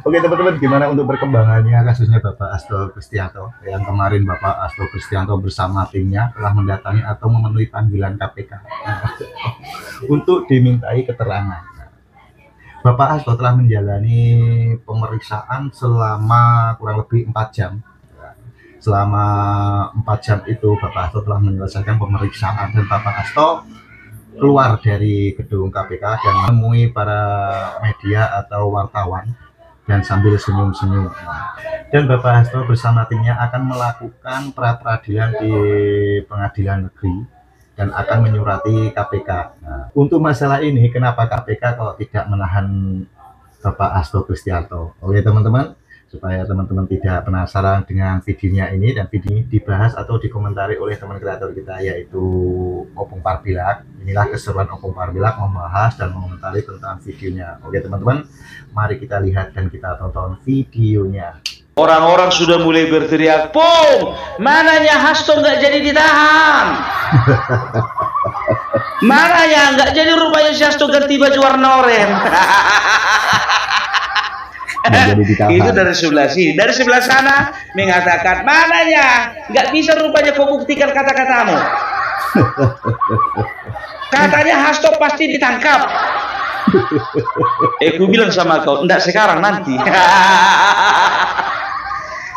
Oke teman-teman, gimana untuk perkembangannya kasusnya Bapak Hasto Kristianto? Yang kemarin Bapak Hasto Kristianto bersama timnya telah mendatangi atau memenuhi panggilan KPK untuk dimintai keterangan. Bapak Hasto telah menjalani pemeriksaan selama kurang lebih 4 jam. Selama 4 jam itu Bapak Hasto telah menyelesaikan pemeriksaan, dan Bapak Hasto keluar dari gedung KPK dan menemui para media atau wartawan dan sambil senyum-senyum. Dan Bapak Hasto bersama timnya akan melakukan pra-peradilan di pengadilan negeri dan akan menyurati KPK. Nah, untuk masalah ini, kenapa KPK kok tidak menahan Bapak Hasto Kristianto? Oke teman-teman, supaya teman-teman tidak penasaran dengan videonya ini, dan video ini dibahas atau dikomentari oleh teman kreator kita, yaitu Opung Parbilak. Inilah keseruan Opung Parbilak membahas dan mengomentari tentang videonya. Oke teman-teman, mari kita lihat dan kita tonton videonya. Orang-orang sudah mulai berteriak, "Pung, mananya Hasto nggak jadi ditahan? Mana ya nggak jadi, rupanya si Hasto ganti baju warna oranye." Itu dari sebelah sini. Dari sebelah sana mengatakan, "Mananya nggak bisa, rupanya kau buktikan kata-katamu. Katanya Hasto pasti ditangkap." Aku bilang sama kau, enggak sekarang, nanti.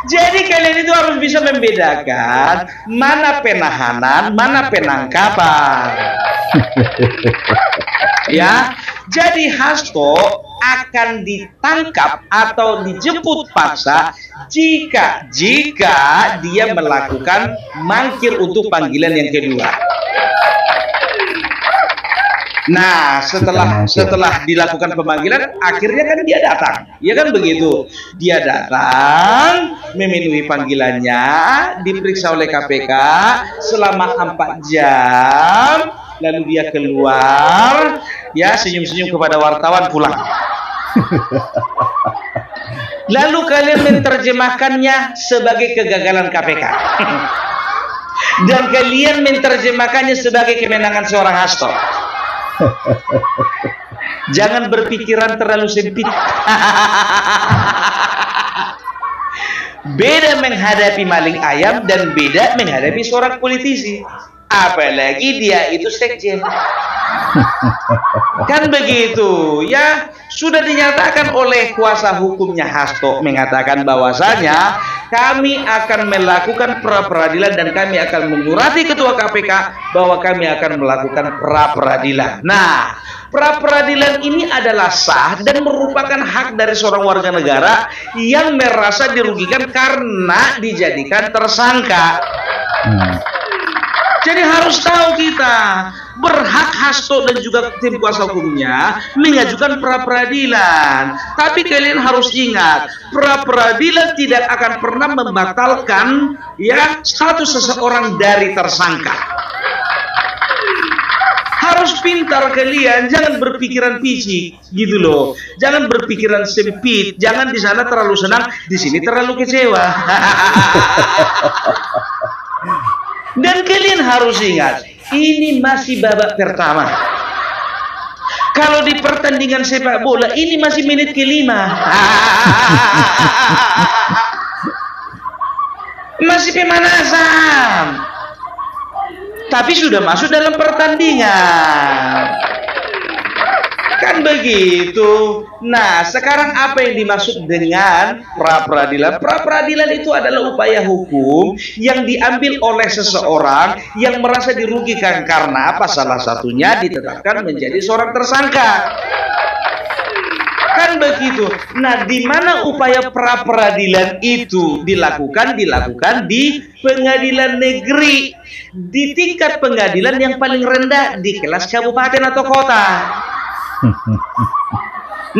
Jadi kalian itu harus bisa membedakan mana penahanan, mana penangkapan. Ya, jadi Hasto akan ditangkap atau dijemput paksa jika dia melakukan mangkir untuk panggilan yang kedua. Nah, setelah dilakukan pemanggilan, akhirnya kan dia datang, ya kan begitu? Dia datang, memenuhi panggilannya, diperiksa oleh KPK selama 4 jam, lalu dia keluar, ya senyum-senyum kepada wartawan, pulang. Lalu kalian menerjemahkannya sebagai kegagalan KPK. Dan kalian menerjemahkannya sebagai kemenangan seorang Hasto. Jangan berpikiran terlalu sempit. Beda menghadapi maling ayam dan beda menghadapi seorang politisi. Apalagi dia itu sekjen. Kan begitu, ya. Sudah dinyatakan oleh kuasa hukumnya Hasto, mengatakan bahwasanya kami akan melakukan pra-peradilan dan kami akan menyurati ketua KPK bahwa kami akan melakukan pra-peradilan. Nah, pra-peradilan ini adalah sah dan merupakan hak dari seorang warga negara yang merasa dirugikan karena dijadikan tersangka. Jadi harus tahu kita, berhak Hasto dan juga tim kuasa hukumnya mengajukan pra-peradilan. Tapi kalian harus ingat, pra-peradilan tidak akan pernah membatalkan ya status seseorang dari tersangka. Harus pintar kalian, jangan berpikiran fisik gitu loh. Jangan berpikiran sempit, jangan di sana terlalu senang, di sini terlalu kecewa. Dan kalian harus ingat, ini masih babak pertama. Kalau di pertandingan sepak bola, ini masih menit ke-5. Masih pemanasan. Tapi sudah masuk dalam pertandingan. Kan begitu. Nah, sekarang apa yang dimaksud dengan pra-peradilan? Pra-peradilan itu adalah upaya hukum yang diambil oleh seseorang yang merasa dirugikan karena apa? Salah satunya ditetapkan menjadi seorang tersangka. Kan begitu. Nah, di mana upaya pra-peradilan itu dilakukan? Dilakukan di pengadilan negeri, di tingkat pengadilan yang paling rendah di kelas kabupaten atau kota.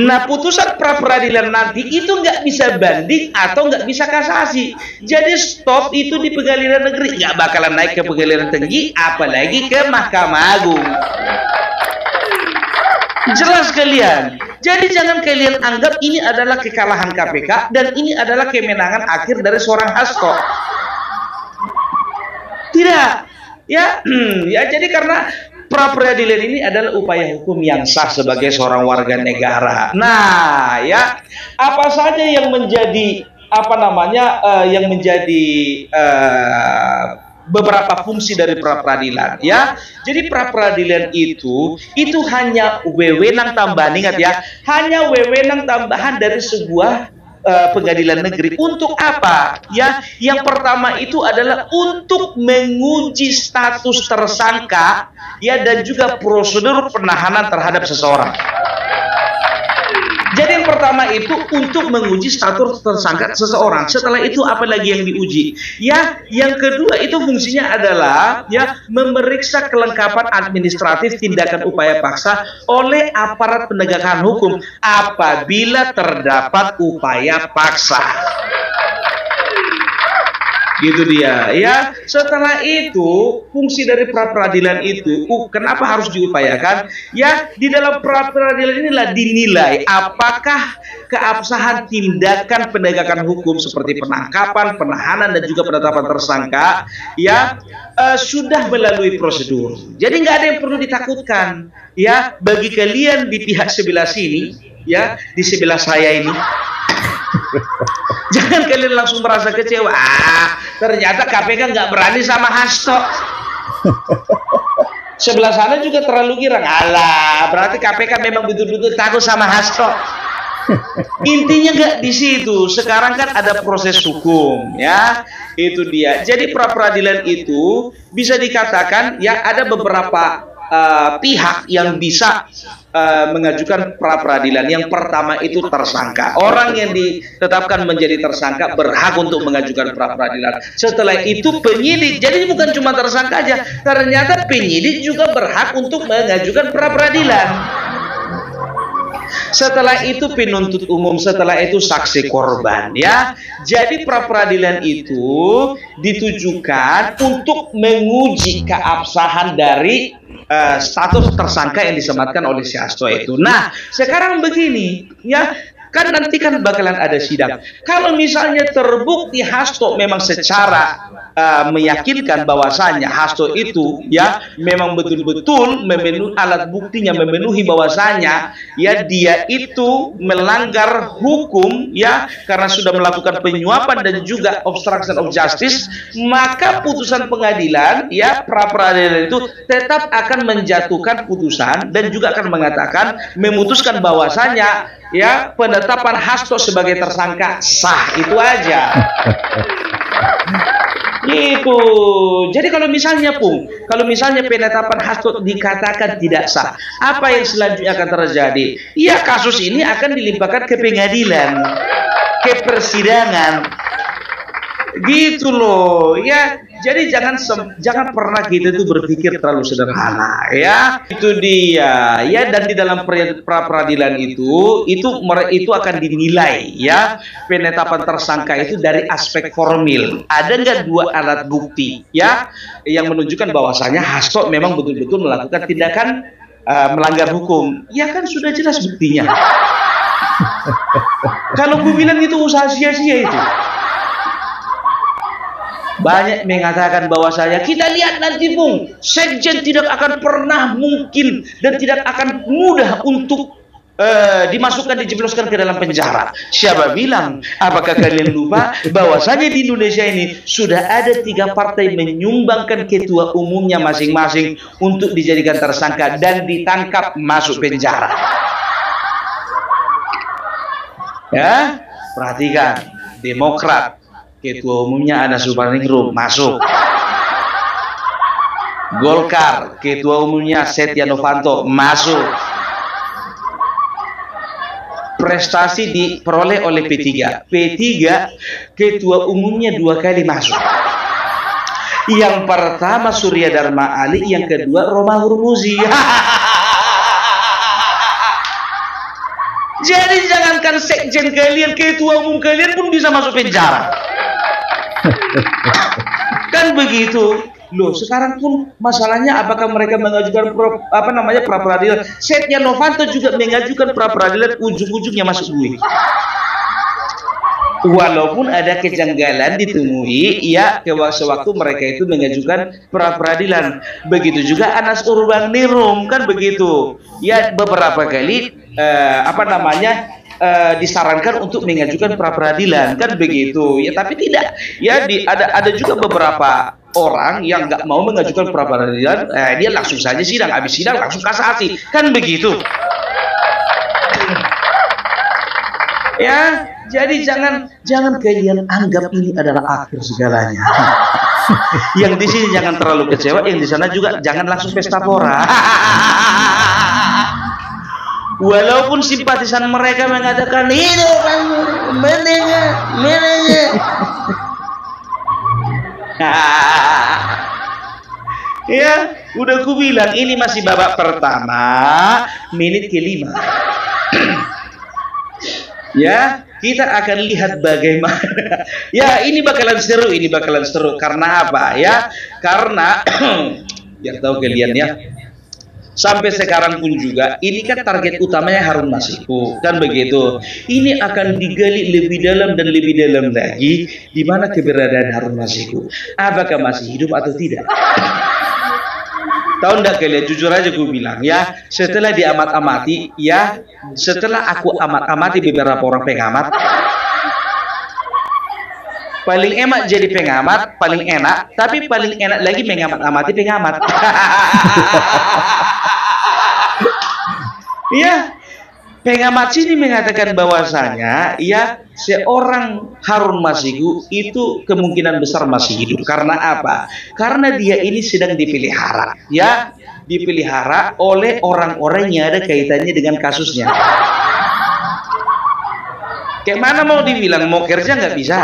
Nah, putusan pra-peradilan nanti itu nggak bisa banding atau nggak bisa kasasi. Jadi stop itu di pengadilan negeri, nggak bakalan naik ke pengadilan tinggi, apalagi ke Mahkamah Agung. Jelas kalian. Jadi jangan kalian anggap ini adalah kekalahan KPK dan ini adalah kemenangan akhir dari seorang Hasto. Tidak. Ya, ya jadi karena pra peradilan ini adalah upaya hukum yang sah sebagai seorang warga negara. Nah, ya, apa saja yang menjadi yang menjadi beberapa fungsi dari pra peradilan, ya. Jadi pra peradilan itu hanya wewenang tambahan, ingat ya, hanya wewenang tambahan dari sebuah pengadilan negeri. Untuk apa? Ya, yang pertama itu adalah untuk menguji status tersangka, ya, dan juga prosedur penahanan terhadap seseorang. Jadi yang pertama itu untuk menguji status tersangka seseorang. Setelah itu apa lagi yang diuji? Ya, yang kedua itu fungsinya adalah, ya, memeriksa kelengkapan administratif tindakan upaya paksa oleh aparat penegakan hukum apabila terdapat upaya paksa. Gitu dia, ya. Setelah itu fungsi dari pra peradilan itu kenapa harus diupayakan? Ya, di dalam pra peradilan inilah dinilai apakah keabsahan tindakan penegakan hukum seperti penangkapan, penahanan, dan juga penetapan tersangka, ya, sudah melalui prosedur. Jadi nggak ada yang perlu ditakutkan, ya, bagi kalian di pihak sebelah sini, ya, di sebelah saya ini. Jangan kalian langsung merasa kecewa. Ternyata KPK nggak berani sama Hasto. Sebelah sana juga terlalu girang. Alah, berarti KPK memang betul-betul takut sama Hasto. Intinya nggak di situ. Sekarang kan ada proses hukum, ya. Itu dia. Jadi pra peradilan itu bisa dikatakan, ya, ada beberapa pihak yang bisa mengajukan pra peradilan. Yang pertama itu tersangka. Orang yang ditetapkan menjadi tersangka berhak untuk mengajukan pra peradilan. Setelah itu penyidik. Jadi bukan cuma tersangka aja, ternyata penyidik juga berhak untuk mengajukan pra peradilan. Setelah itu penuntut umum, setelah itu saksi korban, ya. Jadi pra peradilan itu ditujukan untuk menguji keabsahan dari status tersangka yang disematkan oleh si Hasto itu. Nah, sekarang begini, ya, kan nanti kan bakalan ada sidang. Kalau misalnya terbukti Hasto memang secara meyakinkan bahwasannya Hasto itu, ya, memang betul-betul memenuhi alat buktinya, memenuhi bahwasannya, ya, dia itu melanggar hukum, ya, karena sudah melakukan penyuapan dan juga obstruction of justice, maka putusan pengadilan, ya, pra peradilan itu tetap akan menjatuhkan putusan dan juga akan mengatakan, memutuskan bahwasannya, ya, penetapan Hasto sebagai tersangka sah. Itu aja. Gitu. Jadi kalau misalnya penetapan Hasto dikatakan tidak sah, apa yang selanjutnya akan terjadi? Ya, kasus ini akan dilimpahkan ke pengadilan, ke persidangan. Gitu loh, ya. Jadi jangan pernah kita itu berpikir terlalu sederhana, ya. Itu dia, ya. Dan di dalam pra peradilan itu akan dinilai, ya, penetapan tersangka itu dari aspek formil. Ada nggak dua alat bukti, ya, yang menunjukkan bahwasanya Hasto memang betul-betul melakukan tindakan melanggar hukum? Ya kan sudah jelas buktinya. Kalau gue bilang itu usaha sia-sia itu. Banyak mengatakan bahwasanya kita lihat nanti, Bung, sekjen tidak akan pernah mungkin dan tidak akan mudah untuk dimasukkan, dijebloskan ke dalam penjara. Siapa bilang? Apakah kalian lupa bahwasanya di Indonesia ini sudah ada 3 partai menyumbangkan ketua umumnya masing-masing untuk dijadikan tersangka dan ditangkap masuk penjara? Ya, perhatikan. Demokrat, ketua umumnya Anas Urbaningrum masuk. Golkar, ketua umumnya Setia Novanto masuk. Prestasi diperoleh oleh P3. P3 ketua umumnya 2 kali masuk. Yang pertama Surya Dharma Ali, yang kedua Romahur Muzi. Jadi jangankan sekjen kalian, ketua umum kalian pun bisa masuk penjara. Kan begitu. Loh, sekarang pun masalahnya apakah mereka mengajukan pra peradilan? Setia Novanto juga mengajukan pra peradilan, ujung-ujungnya masuk gue. Walaupun ada kejanggalan ditemui, ya sewaktu mereka itu mengajukan pra peradilan. Begitu juga Anas Urbaningrum kan begitu. Ya beberapa kali disarankan untuk mengajukan pra peradilan kan begitu. Ya tapi tidak. Ya ada juga beberapa orang yang nggak mau mengajukan pra peradilan, dia langsung saja sidang, habis sidang langsung kasasi kan begitu. Ya, jadi jangan kalian anggap ini adalah akhir segalanya. Yang di sini jangan terlalu kecewa, yang di sana juga jangan langsung pesta pora. Walaupun simpatisan mereka mengatakan hidup mendengar. Ya, udah ku bilang ini masih babak pertama, menit ke-5. Ya, kita akan lihat bagaimana. Ya, ini bakalan seru, Karena apa? Ya, karena biar tahu kalian ya. Sampai sekarang pun juga, ini kan target utamanya Harun Masiku, kan begitu. Ini akan digali lebih dalam dan lebih dalam lagi, di mana keberadaan Harun Masiku. Apakah masih hidup atau tidak? Tahu enggak kalian, jujur aja gue bilang ya, setelah diamat-amati ya, setelah aku amat-amati beberapa orang pengamat, paling enak jadi pengamat, paling enak, tapi paling enak lagi mengamat-amati pengamat. Ya, pengamat sini mengatakan bahwasanya ya seorang Harun Masiku itu kemungkinan besar masih hidup. Karena apa? Karena dia ini sedang dipelihara, ya, dipelihara oleh orang-orang yang ada kaitannya dengan kasusnya. Kayak mana mau dibilang, mau kerja nggak bisa,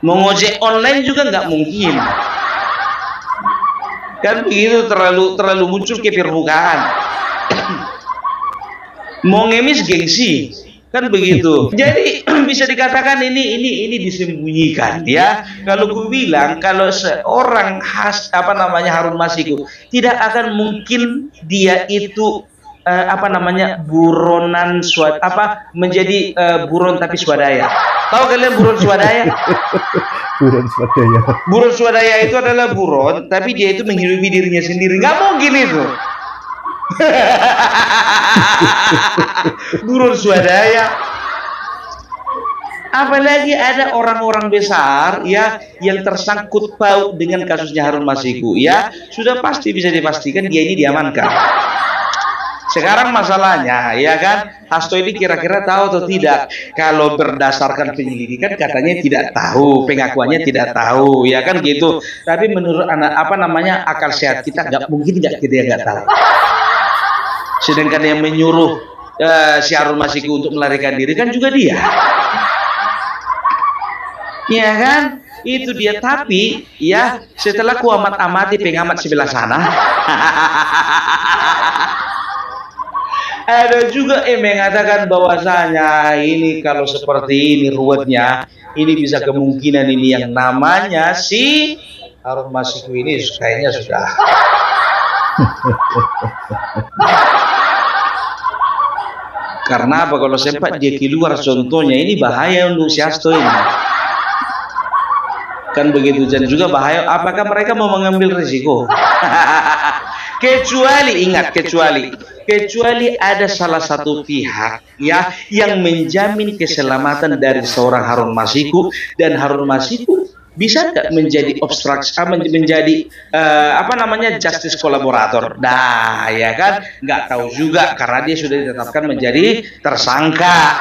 mau ngojek online juga nggak mungkin. Kan begitu, terlalu muncul ke permukaan. Mau ngemis gengsi, kan begitu. Jadi bisa dikatakan ini disembunyikan ya. Kalau gue bilang kalau seorang Harun Masiku tidak akan mungkin dia itu buronan menjadi buron tapi swadaya. Tahu kalian buron swadaya? Buron swadaya. Buron swadaya itu adalah buron tapi dia itu menghidupi dirinya sendiri. Nggak mungkin itu. Buron swadaya. Apalagi ada orang-orang besar ya yang tersangkut paut dengan kasusnya Harun Masiku ya, sudah pasti bisa dipastikan dia ini diamankan. Sekarang masalahnya ya kan, Hasto ini kira-kira tahu atau tidak? Kalau berdasarkan penyelidikan katanya tidak tahu, pengakuannya tidak tahu, ya kan gitu. Tapi menurut akal sehat kita nggak mungkin dia nggak tahu. Sedangkan yang menyuruh si Harun Masiku untuk melarikan diri kan juga dia. Ya kan? Itu dia. Tapi ya setelah ku amati pengamat sebelah sana, ada juga yang mengatakan bahwasanya ini kalau seperti ini ruwetnya, ini bisa kemungkinan ini yang namanya si Harun Masiku ini kayaknya sudah karena apa, kalau sempat dia keluar contohnya ini bahaya untuk si Hasto ini. Kan begitu, dan juga bahaya apakah mereka mau mengambil risiko. Kecuali ada salah satu pihak ya yang menjamin keselamatan dari seorang Harun Masiku, dan Harun Masiku bisa nggak menjadi justice kolaborator. Nah ya kan, nggak tahu juga karena dia sudah ditetapkan menjadi tersangka.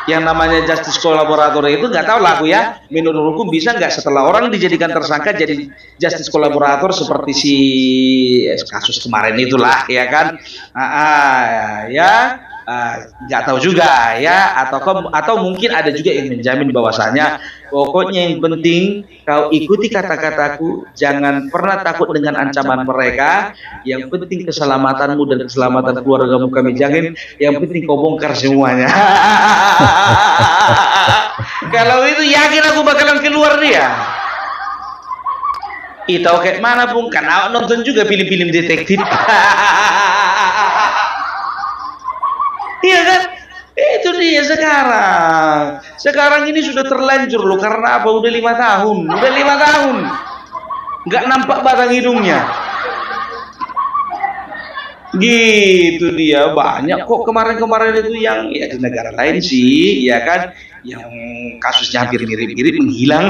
Yang namanya justice kolaborator itu nggak tahu lah aku ya, menurut hukum bisa nggak setelah orang dijadikan tersangka jadi justice kolaborator seperti si kasus kemarin itulah ya kan. Nggak tahu juga ya, atau mungkin ada juga yang menjamin bahwasanya pokoknya yang penting kau ikuti kata-kataku, jangan pernah takut dengan ancaman mereka, yang penting keselamatanmu dan keselamatan keluargamu kami jamin, yang penting kau bongkar semuanya. Kalau itu yakin aku bakalan keluar dia. Itu kayak mana pun, karena nonton juga film-film detektif. Iya kan? Itu dia hanya sekarang. Sekarang ini sudah terlanjur loh, karena apa? Udah 5 tahun, udah 5 tahun. Nggak nampak batang hidungnya. Gitu dia, banyak kok kemarin-kemarin itu yang ya di negara lain sih, ya kan, yang kasusnya hampir mirip-mirip menghilang.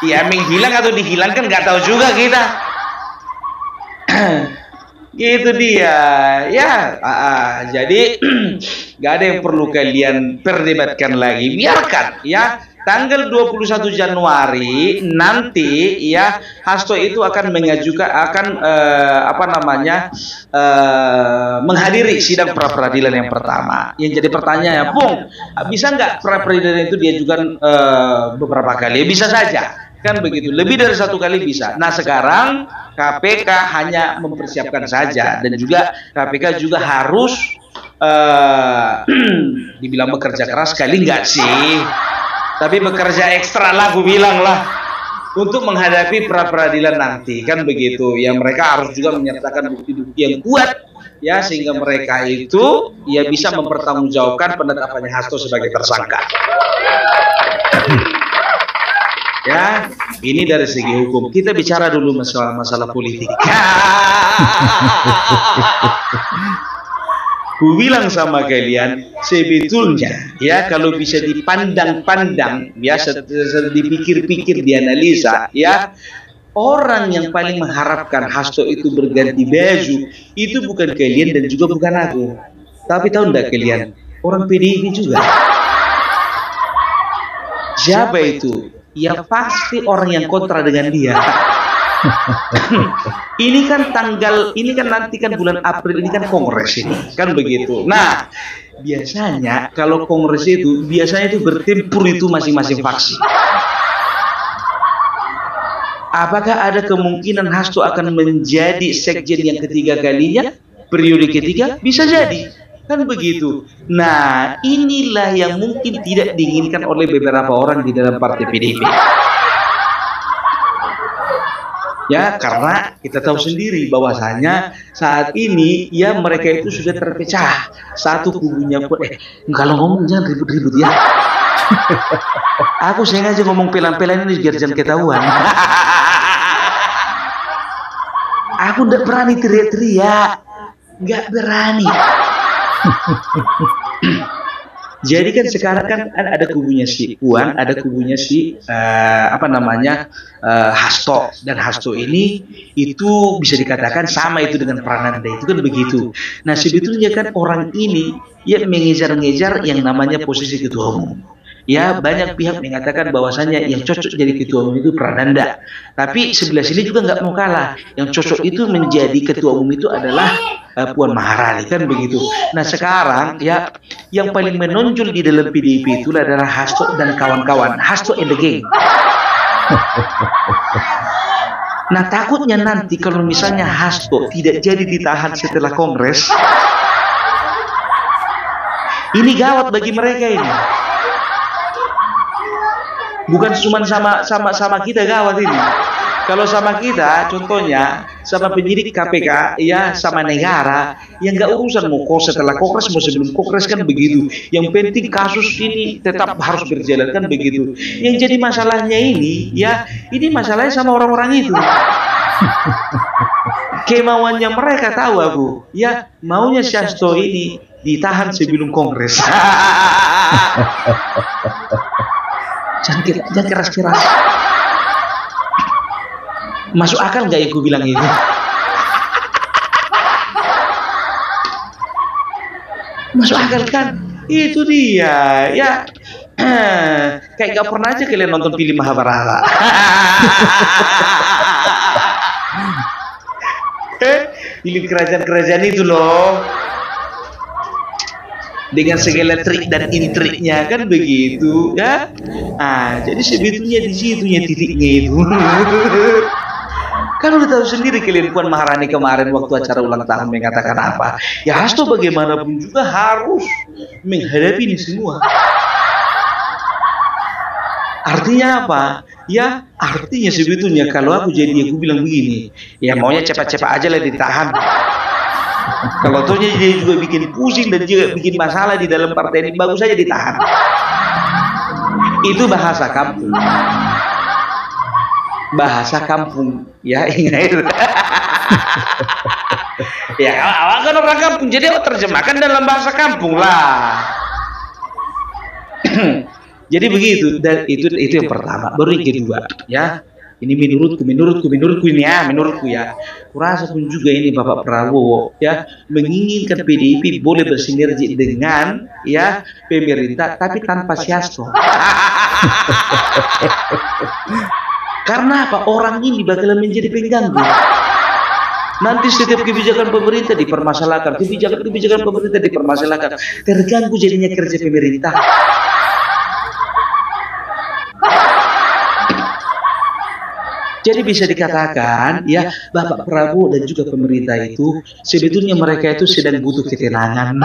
Ya menghilang atau dihilangkan nggak tahu juga kita. Gitu dia, ya. Jadi nggak ada yang perlu kalian perdebatkan lagi, biarkan ya. Tanggal 21 Januari nanti ya, Hasto itu akan mengajukan, menghadiri sidang pra peradilan yang pertama. Yang jadi pertanyaannya, Pung, bisa nggak pra peradilan itu diajukan beberapa kali? Bisa saja, kan begitu. Lebih dari 1 kali bisa. Nah sekarang KPK hanya mempersiapkan saja, dan juga KPK juga harus dibilang bekerja keras kali nggak sih? Tapi bekerja ekstra lah, aku bilang lah, untuk menghadapi pra peradilan nanti, kan begitu. Ya mereka harus juga menyertakan bukti-bukti yang kuat, ya, sehingga mereka itu ya bisa mempertanggungjawabkan penetapannya Hasto sebagai tersangka. Ya, ini dari segi hukum. Kita bicara dulu masalah politik. Ku bilang sama kalian, sebetulnya ya kalau bisa dipandang-pandang, biasa dipikir-pikir, dianalisa, ya, orang yang paling mengharapkan Hasto itu berganti baju itu bukan kalian dan juga bukan aku. Tapi tahu enggak kalian, orang PDIP juga. Siapa itu? Ya pasti orang yang kontra dengan dia. Ini kan nanti kan bulan April ini kan kongres ini, kan begitu. Nah, biasanya kalau kongres itu biasanya bertempur itu masing-masing faksi. Apakah ada kemungkinan Hasto akan menjadi sekjen yang ketiga kalinya, periode ketiga? Bisa jadi, kan begitu. Nah, inilah yang mungkin tidak diinginkan oleh beberapa orang di dalam partai PDIP. Ya, karena kita tahu sendiri bahwasanya saat ini ya mereka itu sudah terpecah. Satu kubunya pun kalau ngomong jangan ribut-ribut ya. Aku sengaja ngomong pelan-pelan ini biar jangan ketahuan. Aku nggak berani teriak-teriak, nggak berani. Jadi kan sekarang kan ada kubunya si Puan, ada kubunya si Hasto, dan Hasto ini itu bisa dikatakan sama itu dengan Prananda, itu kan begitu. Nah sebetulnya kan orang ini ya mengejar-ngejar yang namanya posisi ketua umum. Ya banyak pihak mengatakan bahwasanya yang cocok jadi ketua umum itu Prananda. Tapi sebelah sini juga nggak mau kalah. Yang cocok itu menjadi ketua umum itu adalah Puan Maharani, kan begitu. Nah sekarang ya yang paling menonjol di dalam PDIP itu adalah Hasto dan kawan-kawan, Hasto and the gang. Nah takutnya nanti kalau misalnya Hasto tidak jadi ditahan setelah kongres, ini gawat bagi mereka ini. Bukan cuma sama kita gawat ini. Kalau sama kita, contohnya sama penyidik KPK, ya sama negara, yang nggak urusan mau setelah kongres mau sebelum kongres, kan begitu. Yang penting kasus ini tetap harus berjalan, kan begitu. Yang jadi masalahnya ini, ya ini masalahnya sama orang-orang itu. Kemauannya mereka tahu aku, ya maunya si Hasto ini ditahan sebelum kongres. Jangan keras-keras. Masuk akal nggak ya gue bilang itu? Masuk akal kan? Itu dia ya. Kayak gak pernah aja kalian nonton film Mahabharata. Film kerajaan-kerajaan itu loh, dengan segala trik dan intriknya, kan begitu ya. Jadi sebetulnya di situnya titiknya itu. Kan udah tahu sendiri kalian, Puan Maharani kemarin waktu acara ulang tahun mengatakan apa? Ya Hasto bagaimanapun juga harus menghadapi ini semua. Artinya apa? Ya artinya sebetulnya kalau aku jadi, aku bilang begini, ya maunya cepat-cepat aja lah ditahan. Kalau tohnya dia juga bikin pusing dan juga bikin masalah di dalam partai ini, bagus saja ditahan. Itu bahasa kampung. Bahasa kampung, ya ingat itu. Ya awal kan orang kampung, jadi terjemahkan dalam bahasa kampung lah. Jadi begitu, dan itu yang pertama. Baru yang kedua, ya. Ini menurutku ini ya, menurutku ya. Kurasa pun juga ini Bapak Prabowo ya menginginkan PDIP boleh bersinergi dengan ya pemerintah, tapi tanpa si Hasto. Karena apa? Orang ini bakalan menjadi pengganggu. Nanti setiap kebijakan pemerintah dipermasalahkan, kebijakan pemerintah dipermasalahkan, terganggu jadinya kerja pemerintah. Jadi bisa dikatakan ya Bapak Prabowo dan juga pemerintah itu sebetulnya mereka itu sedang butuh ketenangan.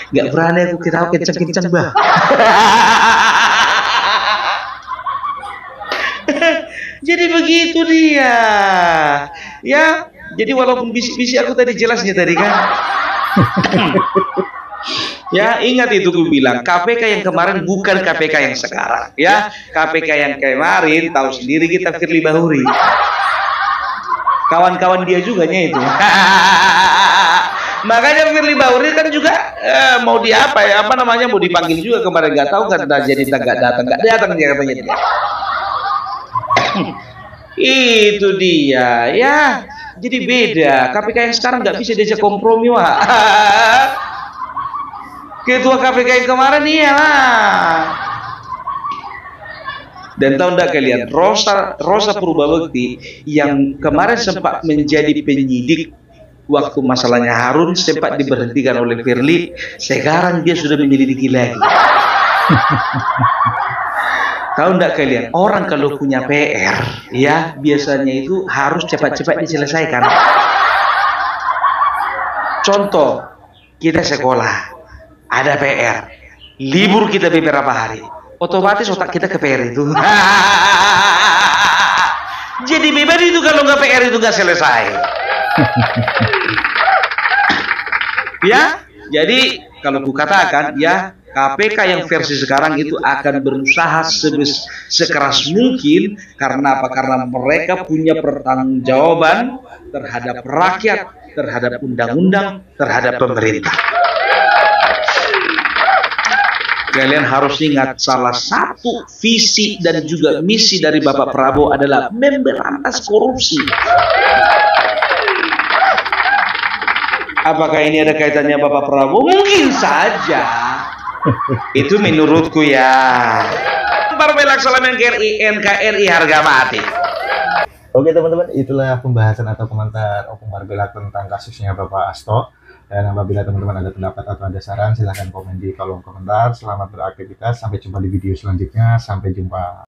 Gak berani aku ketawa kencang-kencang bah. Jadi begitu dia. Ya, jadi walaupun bisik-bisik aku tadi jelasnya tadi kan. Ya, ingat itu gue bilang, KPK yang kemarin bukan KPK yang sekarang. Ya, KPK yang kemarin tahu sendiri kita Firly Bahuri. Kawan-kawan dia juga nya itu. Makanya Firly Bahuri kan juga mau diapa ya, apa namanya, mau dipanggil juga kemarin, nggak tahu kan jadi nggak datang dia katanya dia. Itu dia ya. Jadi beda, KPK yang sekarang nggak bisa diajak kompromi wah. Ketua KPK yang kemarin iyalah. Dan tahu enggak kalian, Rosa Purwabekti yang kemarin sempat menjadi penyidik waktu masalahnya Harun sempat diberhentikan oleh Firly, sekarang dia sudah menyelidiki lagi. Tahu enggak kalian, orang kalau punya PR ya biasanya itu harus cepat-cepat diselesaikan. Contoh, kita sekolah ada PR, libur kita beberapa hari, otomatis otak kita ke PR itu. Jadi beban itu kalau nggak PR itu nggak selesai. Ya, jadi kalau ku katakan ya KPK yang versi sekarang itu akan berusaha sekeras mungkin. Karena apa? Karena mereka punya pertanggungjawaban terhadap rakyat, terhadap undang-undang, terhadap pemerintah. Kalian harus ingat, salah satu visi dan juga misi dari Bapak Prabowo adalah memberantas korupsi. Apakah ini ada kaitannya Bapak Prabowo? Mungkin saja. Itu menurutku ya. Partai Laksamana NKRI harga mati. Oke teman-teman, itulah pembahasan atau komentar Opung Marbella tentang kasusnya Bapak Hasto. Dan apabila teman-teman ada pendapat atau ada saran, silahkan komen di kolom komentar. Selamat beraktivitas, sampai jumpa di video selanjutnya. Sampai jumpa.